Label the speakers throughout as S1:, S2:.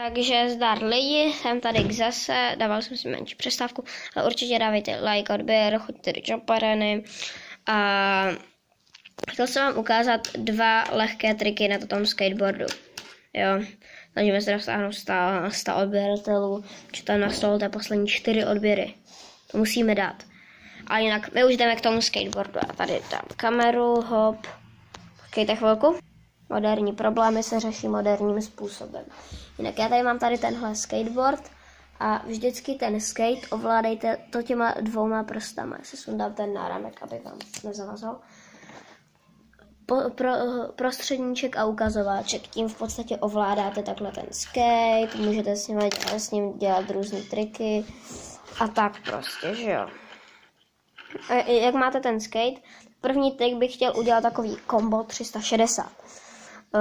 S1: Takže zdar lidi, jsem tady zase, dával jsem si menší přestávku, ale určitě dávejte like, odběr, choďte do Čapareny. A chtěl jsem vám ukázat 2 lehké triky na tom skateboardu. Jo, snažíme se dosáhnout 100 odběratelů, že tam nastolte poslední 4 odběry. To musíme dát. A jinak my už jdeme k tomu skateboardu. Já tady dám kameru, hop. Počkejte chvilku. Moderní problémy se řeší moderním způsobem. Jinak já tady mám tady tenhle skateboard a vždycky ten skate ovládejte to těma 2 prstama. Já si sundám ten náramek, aby vám nezavazal. Prostředníček a ukazováček. Tím v podstatě ovládáte takhle ten skate, můžete s ním dělat různé triky a tak prostě, že jo. A jak máte ten skate, první trik bych chtěl udělat takový combo 360.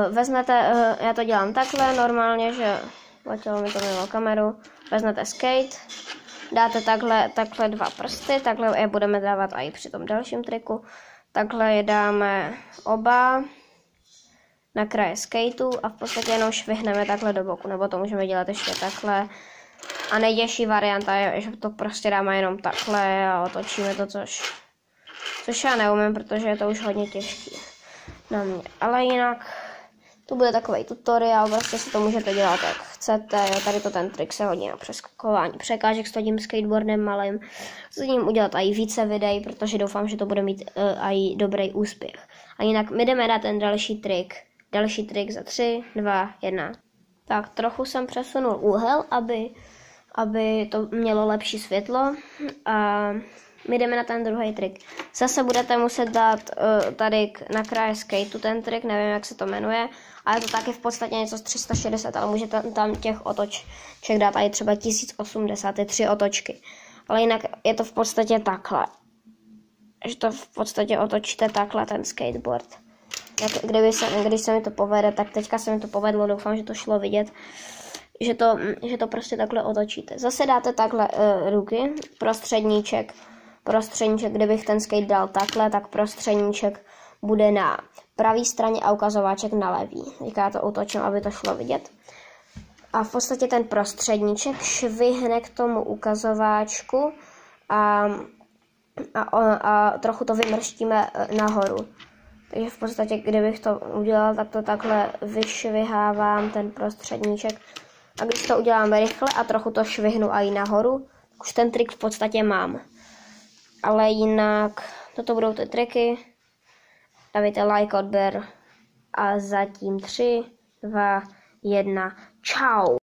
S1: Vezmete, já to dělám takhle normálně, že letělo mi to mimo kameru, vezmete skate, dáte takhle 2 prsty, takhle je budeme dávat i při tom dalším triku, takhle je dáme oba na kraje skateu a v podstatě jenom švihneme takhle do boku, nebo to můžeme dělat ještě takhle. A nejtěžší varianta je, že to prostě dáme jenom takhle a otočíme to, což já neumím, protože je to už hodně těžké na mě. Ale jinak to bude takový tutoriál, prostě si to můžete dělat jak chcete. Jo, tady to ten trik se hodí na přeskakování překážek s tím skateboardem malým. S tím udělat i více videí, protože doufám, že to bude mít i dobrý úspěch. A jinak my jdeme na ten další trik. Další trik za 3, 2, 1. Tak trochu jsem přesunul úhel, aby to mělo lepší světlo. A my jdeme na ten druhý trik. Zase budete muset dát tady na kraje skateu ten trik, nevím, jak se to jmenuje. A je to taky v podstatě něco z 360, ale můžete tam těch otoček dát i třeba 1080, 3 otočky. Ale jinak je to v podstatě takhle. Že to v podstatě otočíte takhle ten skateboard. Když se mi to povede, tak teďka se mi to povedlo, doufám, že to šlo vidět. Že to prostě takhle otočíte. Zase dáte takhle ruky, prostředníček, kdybych ten skate dal takhle, tak prostředníček bude na pravé straně a ukazováček na levý. Teďka já to otočím, aby to šlo vidět. A v podstatě ten prostředníček švihne k tomu ukazováčku a trochu to vymrštíme nahoru. Takže v podstatě, kdybych to udělal, tak to takhle vyšvihávám ten prostředníček. A když to udělám rychle a trochu to švihnu i nahoru, už ten trik v podstatě mám. Ale jinak, toto budou ty triky. Dávejte like, odběr a zatím 3, 2, 1, čau.